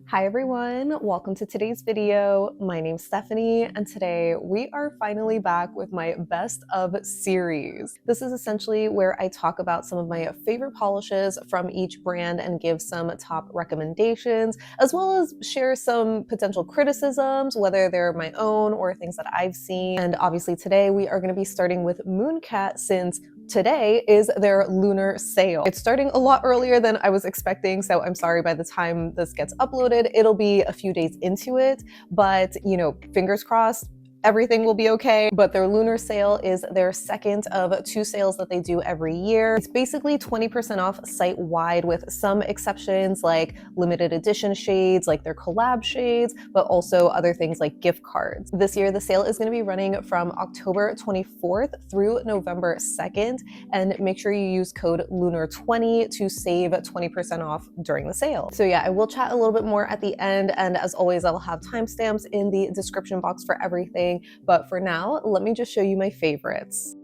Hi everyone, welcome to today's video. My name's Stephanie and today we are finally back with my best of series. This is essentially where I talk about some of my favorite polishes from each brand and give some top recommendations, as well as share some potential criticisms, whether they're my own or things that I've seen. And obviously today we are going to be starting with Mooncat since today is their Lunar sale. It's starting a lot earlier than I was expecting, so I'm sorry by the time this gets uploaded, it'll be a few days into it, but fingers crossed, everything will be okay. But their Lunar sale is their second of two sales that they do every year. It's basically 20% off site-wide with some exceptions like limited edition shades, like their collab shades, but also other things like gift cards. This year, the sale is going to be running from October 24th through November 2nd, and make sure you use code LUNAR20 to save 20% off during the sale. So yeah, I will chat a little bit more at the end, and as always, I will have timestamps in the description box for everything. But for now, let me just show you my favorites.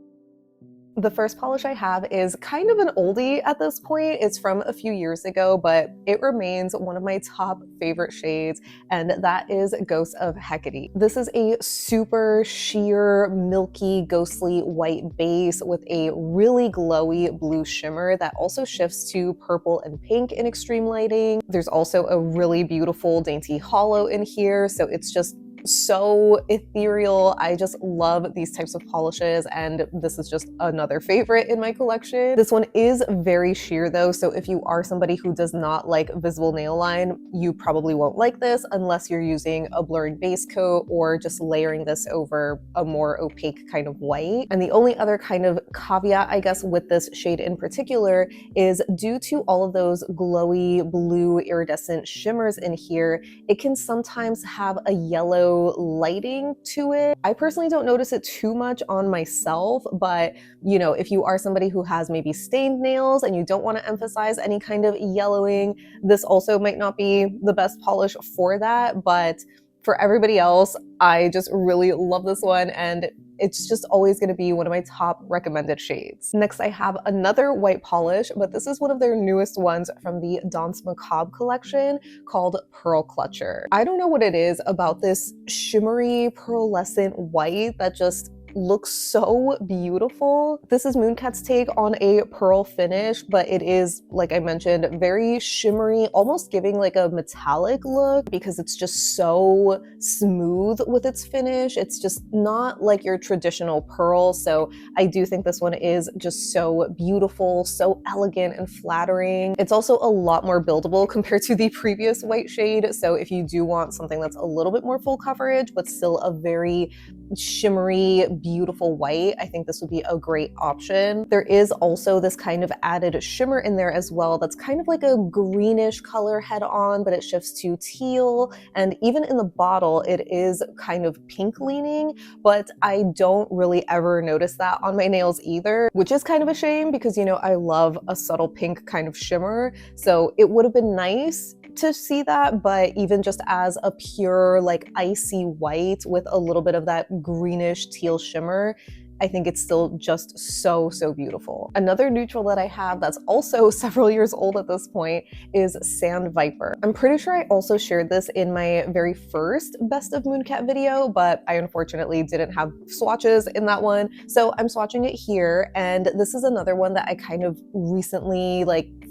The first polish I have is kind of an oldie at this point. It's from a few years ago, but it remains one of my top favorite shades, and that is Ghost of Hecate. This is a super sheer, milky, ghostly white base with a really glowy blue shimmer that also shifts to purple and pink in extreme lighting. There's also a really beautiful dainty holo in here, so it's just so ethereal. I just love these types of polishes, and this is just another favorite in my collection. This one is very sheer though, so if you are somebody who does not like visible nail line, you probably won't like this unless you're using a blurring base coat or just layering this over a more opaque kind of white. And the only other kind of caveat, I guess, with this shade in particular is due to all of those glowy blue iridescent shimmers in here, it can sometimes have a yellow lighting to it. I personally don't notice it too much on myself, but if you are somebody who has maybe stained nails and you don't want to emphasize any kind of yellowing, this also might not be the best polish for that. But for everybody else, I just really love this one, and it's just always going to be one of my top recommended shades. Next, I have another white polish, but this is one of their newest ones from the Danse Macabre collection called Pearl Clutcher. I don't know what it is about this shimmery pearlescent white that just looks so beautiful. This is Mooncat's take on a pearl finish, but it is, like I mentioned, very shimmery, almost giving like a metallic look because it's just so smooth with its finish. It's just not like your traditional pearl. So I do think this one is just so beautiful, so elegant and flattering. It's also a lot more buildable compared to the previous white shade. So if you do want something that's a little bit more full coverage, but still a very shimmery, beautiful white, I think this would be a great option. There is also this kind of added shimmer in there as well that's kind of like a greenish color head on, but it shifts to teal, and even in the bottle it is kind of pink leaning, but I don't really ever notice that on my nails either, which is kind of a shame because I love a subtle pink kind of shimmer, so it would have been nice to see that, but even just as a pure like icy white with a little bit of that greenish teal shimmer, I think it's still just so beautiful. Another neutral that I have that's also several years old at this point is Sand Viper. I'm pretty sure I also shared this in my very first Best of Mooncat video, but I unfortunately didn't have swatches in that one. So I'm swatching it here, and this is another one that I kind of recently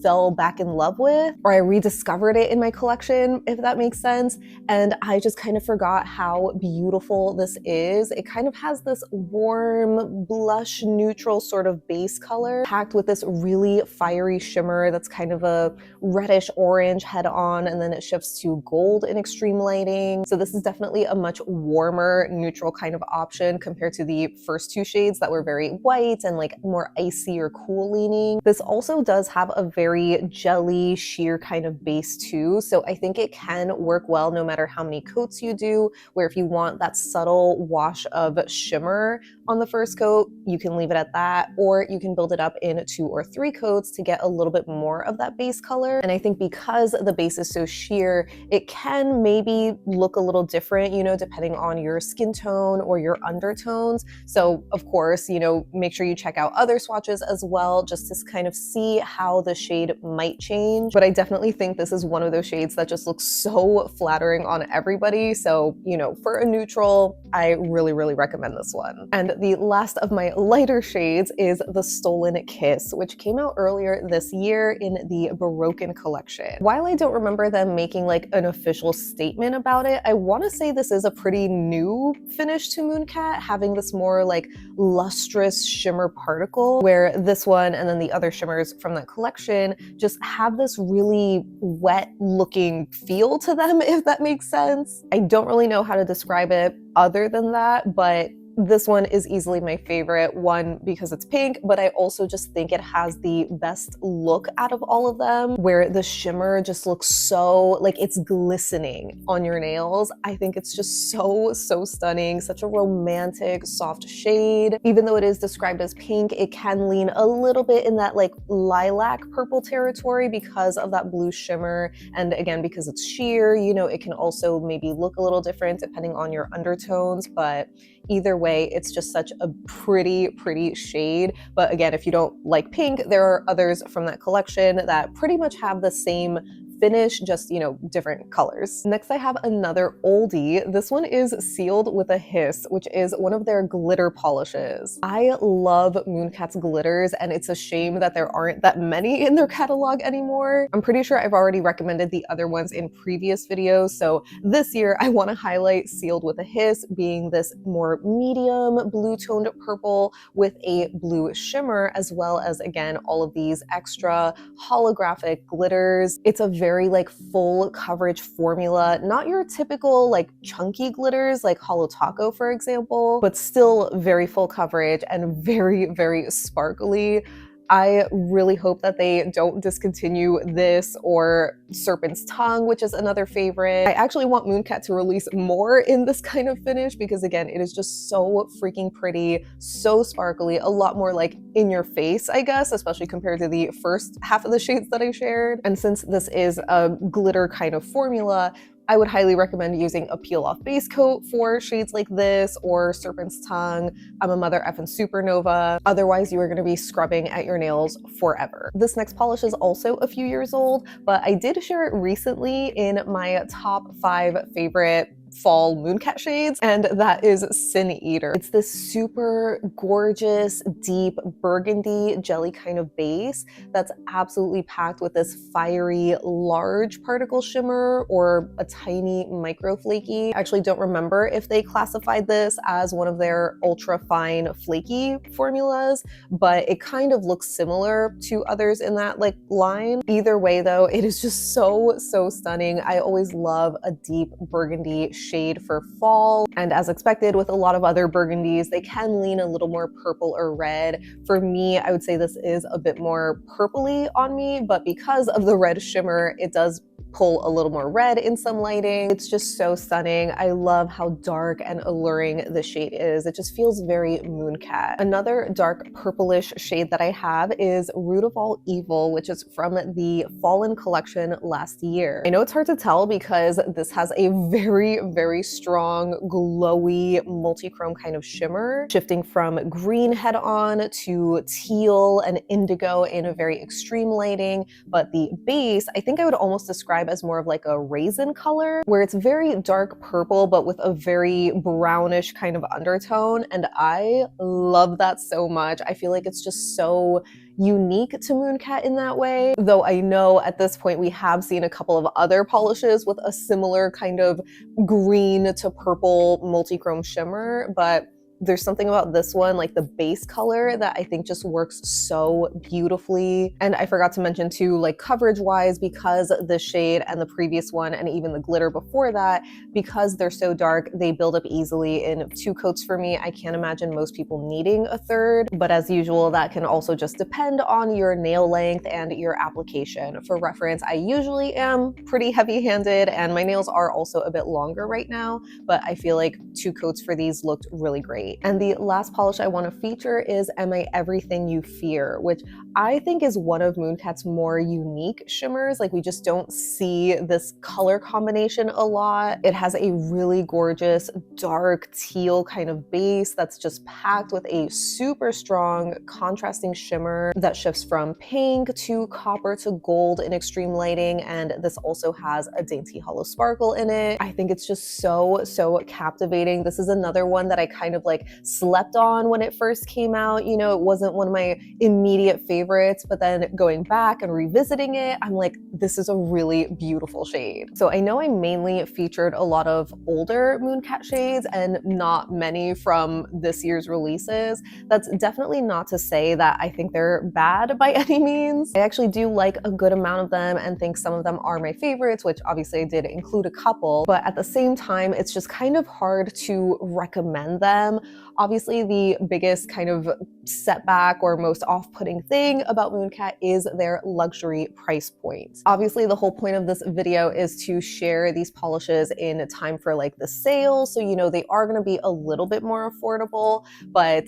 fell back in love with, or I rediscovered it in my collection, if that makes sense. And I just kind of forgot how beautiful this is. It kind of has this warm, blush, neutral sort of base color, packed with this really fiery shimmer that's kind of a reddish orange head on, and then it shifts to gold in extreme lighting. So this is definitely a much warmer, neutral kind of option compared to the first two shades that were very white and more icy or cool leaning. This also does have a very jelly, sheer kind of base too, so I think it can work well no matter how many coats you do, where if you want that subtle wash of shimmer on the first coat, you can leave it at that, or you can build it up in 2 or 3 coats to get a little bit more of that base color. And I think because the base is so sheer, it can maybe look a little different, you know, depending on your skin tone or your undertones. So of course, you know, make sure you check out other swatches as well, just to kind of see how the shade might change. But I definitely think this is one of those shades that just looks so flattering on everybody. So, you know, for a neutral, I really, really recommend this one. And the last of my lighter shades is the Stolen Kiss, which came out earlier this year in the Baroque collection. While I don't remember them making like an official statement about it, I want to say this is a pretty new finish to Mooncat, having this more like lustrous shimmer particle, where this one and then the other shimmers from that collection just have this really wet looking feel to them, if that makes sense. I don't really know how to describe it other than that, but this one is easily my favorite one because it's pink, but I also just think it has the best look out of all of them, where the shimmer just looks so like it's glistening on your nails. I think it's just so stunning, such a romantic, soft shade. Even though it is described as pink, it can lean a little bit in that like lilac purple territory because of that blue shimmer. And again, because it's sheer, you know, it can also maybe look a little different depending on your undertones, but either way, it's just such a pretty shade. But again, if you don't like pink, there are others from that collection that pretty much have the same finish, just, you know, different colors. Next, I have another oldie. This one is Sealed with a Hiss, which is one of their glitter polishes. I love Mooncat's glitters, and it's a shame that there aren't that many in their catalog anymore. I'm pretty sure I've already recommended the other ones in previous videos, so this year I want to highlight Sealed with a Hiss, being this more medium blue toned purple with a blue shimmer, as well as, again, all of these extra holographic glitters. It's a very like full coverage formula, not your typical like chunky glitters like Holo Taco, for example, but still very full coverage and very sparkly. I really hope that they don't discontinue this or Serpent's Tongue, which is another favorite. I actually want Mooncat to release more in this kind of finish because, again, it is just so freaking pretty, so sparkly, a lot more like in your face, I guess, especially compared to the first half of the shades that I shared. And since this is a glitter kind of formula, I would highly recommend using a peel-off base coat for shades like this or Serpent's Tongue, I'm a Mother Effin' Supernova. Otherwise, you are going to be scrubbing at your nails forever. This next polish is also a few years old, but I did share it recently in my top 5 favorite fall Mooncat shades, and that is Sin Eater. It's this super gorgeous, deep burgundy jelly kind of base that's absolutely packed with this fiery, large particle shimmer or a tiny micro flaky. I actually don't remember if they classified this as one of their ultra fine flaky formulas, but it kind of looks similar to others in that like line. Either way though, it is just so stunning. I always love a deep burgundy shade for fall, and as expected with a lot of other burgundies, they can lean a little more purple or red. For me, I would say this is a bit more purpley on me, but because of the red shimmer, it does pull a little more red in some lighting. It's just so stunning. I love how dark and alluring the shade is. It just feels very Mooncat. Another dark purplish shade that I have is Root of All Evil, which is from the Fallen collection last year. I know it's hard to tell because this has a very strong, glowy, multi-chrome kind of shimmer, shifting from green head on to teal and indigo in a very extreme lighting. But the base, I think I would almost describe as more of like a raisin color, where it's very dark purple but with a very brownish kind of undertone, and I love that so much. I feel like it's just so unique to Mooncat in that way, though I know at this point we have seen a couple of other polishes with a similar kind of green to purple multi-chrome shimmer, but there's something about this one, like the base color, that I think just works so beautifully. And I forgot to mention too, like coverage wise, because the shade and the previous one and even the glitter before that, because they're so dark, they build up easily in 2 coats for me. I can't imagine most people needing a 3rd, but as usual, that can also just depend on your nail length and your application. For reference, I usually am pretty heavy-handed and my nails are also a bit longer right now, but I feel like 2 coats for these looked really great. shade. And the last polish I want to feature is Am I Everything You Fear, which I think is one of Mooncat's more unique shimmers. Like, we just don't see this color combination a lot. It has a really gorgeous dark teal kind of base that's just packed with a super strong contrasting shimmer that shifts from pink to copper to gold in extreme lighting, and this also has a dainty hollow sparkle in it. I think it's just so captivating. This is another one that I kind of like slept on when it first came out. You know, it wasn't one of my immediate favorites, but then going back and revisiting it, I'm like, this is a really beautiful shade. So I know I mainly featured a lot of older Mooncat shades and not many from this year's releases. That's definitely not to say that I think they're bad by any means. I actually do like a good amount of them and think some of them are my favorites, which obviously I did include a couple, but at the same time, it's just kind of hard to recommend them. Obviously, the biggest kind of setback or most off-putting thing about Mooncat is their luxury price point. Obviously, the whole point of this video is to share these polishes in time for like the sale, so you know they are going to be a little bit more affordable, but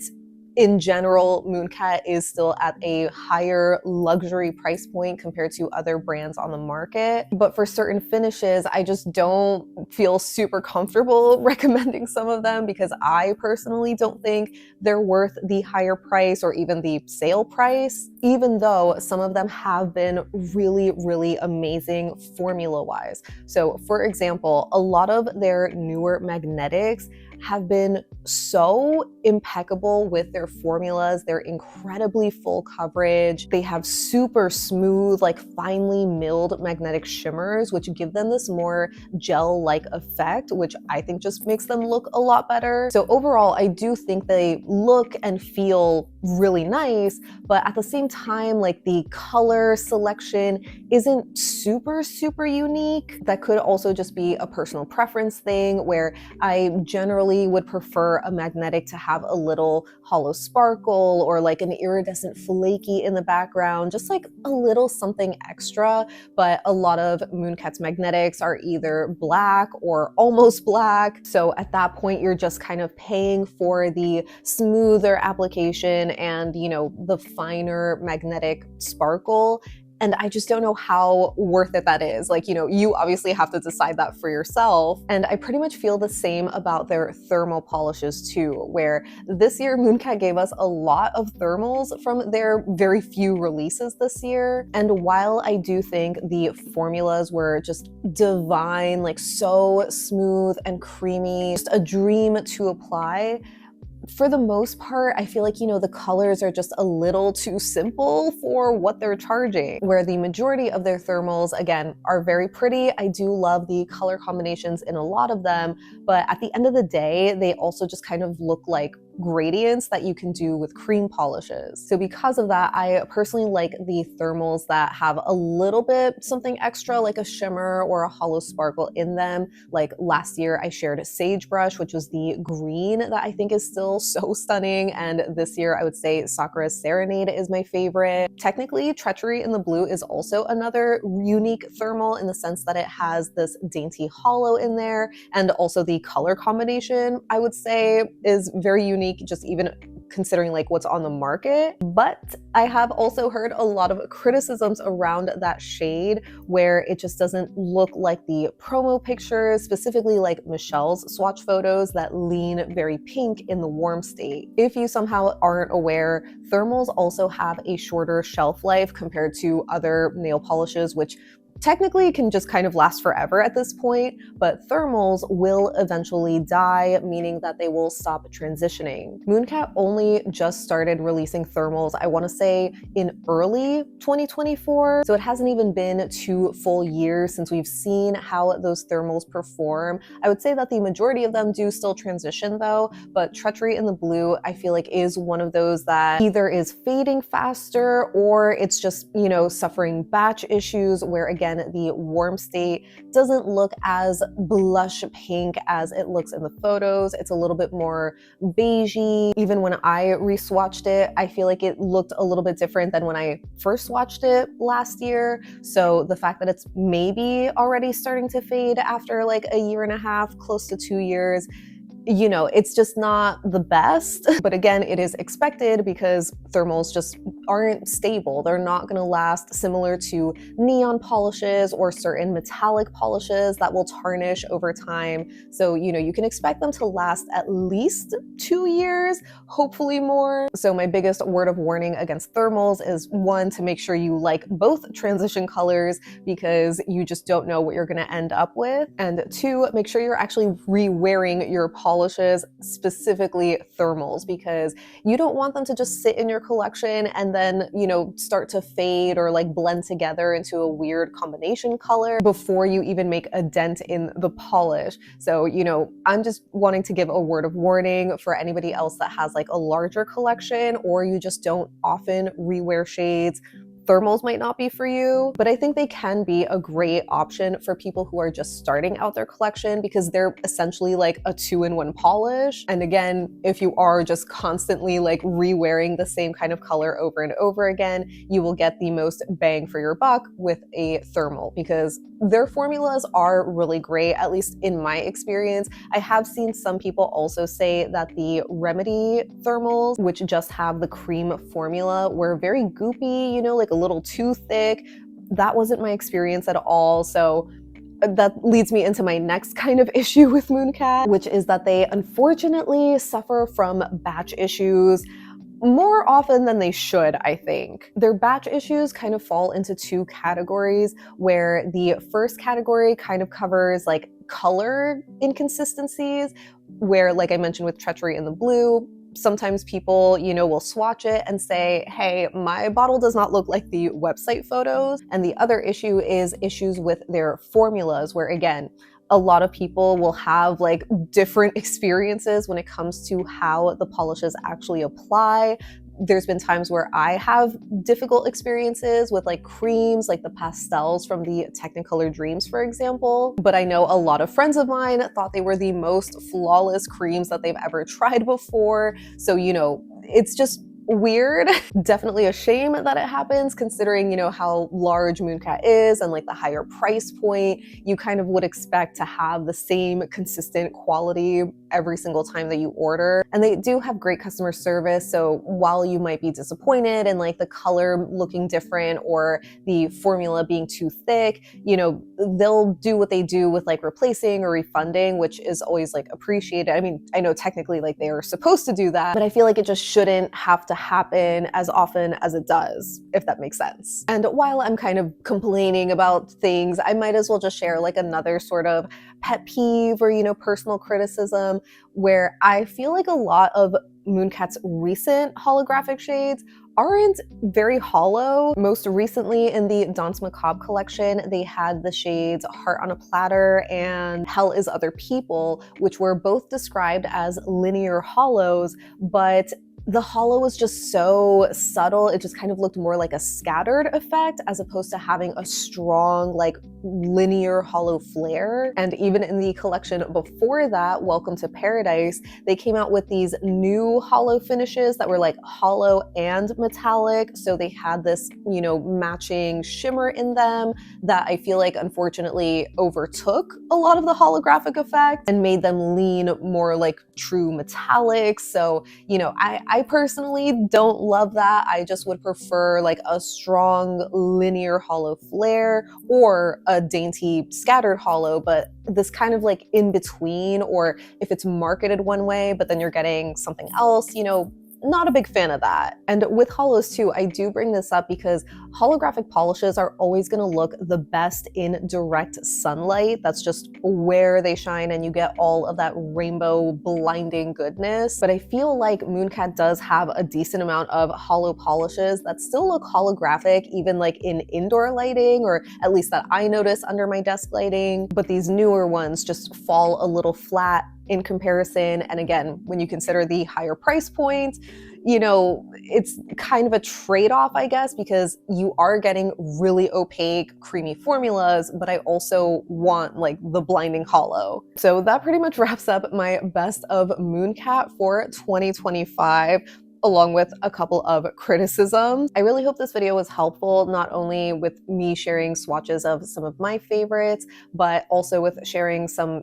in general, Mooncat is still at a higher luxury price point compared to other brands on the market. But for certain finishes, I just don't feel super comfortable recommending some of them because I personally don't think they're worth the higher price or even the sale price, even though some of them have been really amazing formula-wise. So for example, a lot of their newer magnetics have been so impeccable with their formulas. They're incredibly full coverage. They have super smooth, like finely milled magnetic shimmers, which give them this more gel-like effect, which I think just makes them look a lot better. So overall, I do think they look and feel really nice, but at the same time, like the color selection isn't super unique. That could also just be a personal preference thing where I generally would prefer a magnetic to have a little hollow sparkle or like an iridescent flaky in the background, just like a little something extra. But a lot of Mooncat's magnetics are either black or almost black. So at that point, you're just kind of paying for the smoother application and, you know, the finer magnetic sparkle. And I just don't know how worth it that is. Like, you know, you obviously have to decide that for yourself. And I pretty much feel the same about their thermal polishes too, where this year Mooncat gave us a lot of thermals from their very few releases this year. And while I do think the formulas were just divine, like so smooth and creamy, just a dream to apply, for the most part, I feel like, you know, the colors are just a little too simple for what they're charging, where the majority of their thermals, again, are very pretty. I do love the color combinations in a lot of them, but at the end of the day, they also just kind of look like gradients that you can do with cream polishes. So because of that, I personally like the thermals that have a little bit something extra, like a shimmer or a hollow sparkle in them. Like last year I shared a Sagebrush, which was the green that I think is still so stunning. And this year I would say Sakura's Serenade is my favorite. Technically, Treachery in the Blue is also another unique thermal in the sense that it has this dainty hollow in there. And also the color combination, I would say, is very unique, just even considering like what's on the market. But I have also heard a lot of criticisms around that shade where it just doesn't look like the promo pictures, specifically like Michelle's swatch photos that lean very pink in the warm state. If you somehow aren't aware, thermals also have a shorter shelf life compared to other nail polishes, which technically can just kind of last forever at this point, but thermals will eventually die, meaning that they will stop transitioning. Mooncat only just started releasing thermals, I want to say in early 2024, so it hasn't even been 2 full years since we've seen how those thermals perform. I would say that the majority of them do still transition though, but Treachery in the Blue I feel like is one of those that either is fading faster or it's just, you know, suffering batch issues where again the warm state doesn't look as blush pink as it looks in the photos. It's a little bit more beigey. Even when I re-swatched it, I feel like it looked a little bit different than when I first watched it last year. So the fact that it's maybe already starting to fade after like a year and a half, close to 2 years, you know, it's just not the best. But again, it is expected because thermals just aren't stable. They're not going to last, similar to neon polishes or certain metallic polishes that will tarnish over time. So, you know, you can expect them to last at least 2 years, hopefully more. So my biggest word of warning against thermals is, one, to make sure you like both transition colors, because you just don't know what you're going to end up with. And two, make sure you're actually re-wearing your polishes, specifically thermals, because you don't want them to just sit in your collection and then, you know, start to fade or like blend together into a weird combination color before you even make a dent in the polish. So, you know, I'm just wanting to give a word of warning for anybody else that has like a larger collection, or you just don't often rewear shades. Thermals might not be for you, but I think they can be a great option for people who are just starting out their collection, because they're essentially like a 2-in-1 polish. And again, if you are just constantly like re-wearing the same kind of color over and over again, you will get the most bang for your buck with a thermal, because their formulas are really great, at least in my experience. I have seen some people also say that the Remedy thermals, which just have the cream formula, were very goopy, you know, like a little too thick. That wasn't my experience at all. So that leads me into my next kind of issue with Mooncat, which is that they unfortunately suffer from batch issues more often than they should, I think. Their batch issues kind of fall into two categories, where the first category kind of covers like color inconsistencies, where, like I mentioned with Treachery in the Blue, sometimes people, you know, will swatch it and say, hey, my bottle does not look like the website photos. And the other issue is issues with their formulas, where again, a lot of people will have like different experiences when it comes to how the polishes actually apply. There's been times where I have difficult experiences with like creams, like the pastels from the Technicolor Dreams, for example. But I know a lot of friends of mine thought they were the most flawless creams that they've ever tried before. So, you know, it's just weird. Definitely a shame that it happens, considering, you know, how large Mooncat is and like the higher price point. You kind of would expect to have the same consistent quality every single time that you order. And they do have great customer service. So while you might be disappointed in like the color looking different or the formula being too thick, you know, they'll do what they do with like replacing or refunding, which is always like appreciated. I mean, I know technically like they are supposed to do that, but I feel like it just shouldn't have to happen as often as it does, if that makes sense. And while I'm kind of complaining about things, I might as well just share like another sort of pet peeve or, you know, personal criticism, where I feel like a lot of Mooncat's recent holographic shades aren't very holo. Most recently in the Danse Macabre collection, they had the shades Heart on a Platter and Hell is Other People, which were both described as linear holos, but the holo was just so subtle. It just kind of looked more like a scattered effect as opposed to having a strong, like linear holo flare. And even in the collection before that, Welcome to Paradise, they came out with these new holo finishes that were like holo and metallic. So they had this, you know, matching shimmer in them that I feel like unfortunately overtook a lot of the holographic effect and made them lean more like true metallics. So, you know, I personally don't love that. I just would prefer like a strong linear holo flare or a dainty scattered holo, but this kind of like in between, or if it's marketed one way but then you're getting something else, you know, not a big fan of that. And with holos too, I do bring this up because holographic polishes are always going to look the best in direct sunlight. That's just where they shine and you get all of that rainbow blinding goodness. But I feel like Mooncat does have a decent amount of holo polishes that still look holographic, even like in indoor lighting, or at least that I notice under my desk lighting. But these newer ones just fall a little flat in comparison. And again, when you consider the higher price point, you know, it's kind of a trade-off, I guess, because you are getting really opaque, creamy formulas, but I also want like the blinding holo. So that pretty much wraps up my best of Mooncat for 2025. along with a couple of criticisms. I really hope this video was helpful, not only with me sharing swatches of some of my favorites, but also with sharing some,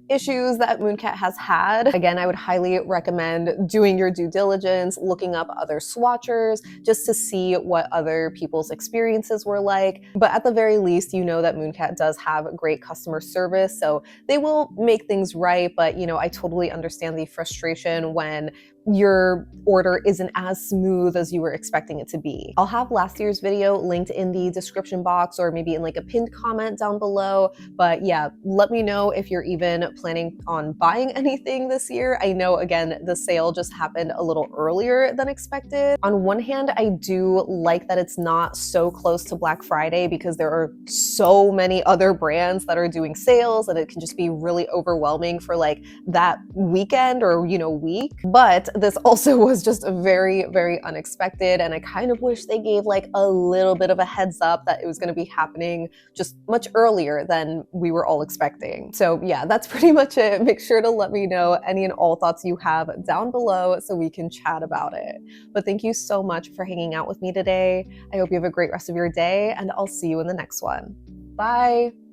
issues that Mooncat has had. Again, I would highly recommend doing your due diligence, looking up other swatchers, just to see what other people's experiences were like. But at the very least, you know that Mooncat does have great customer service, so they will make things right. But, I totally understand the frustration when your order isn't as smooth as you were expecting it to be. I'll have last year's video linked in the description box or maybe in like a pinned comment down below. But yeah, let me know if you're even planning on buying anything this year. I know, again, the sale just happened a little earlier than expected. On one hand, I do like that it's not so close to Black Friday because there are so many other brands that are doing sales and it can just be really overwhelming for like that weekend or, week. But this also was just very, very unexpected, and I kind of wish they gave like a little bit of a heads up that it was going to be happening just much earlier than we were all expecting. So yeah, that's pretty much it. Make sure to let me know any and all thoughts you have down below so we can chat about it. But thank you so much for hanging out with me today. I hope you have a great rest of your day, and I'll see you in the next one. Bye!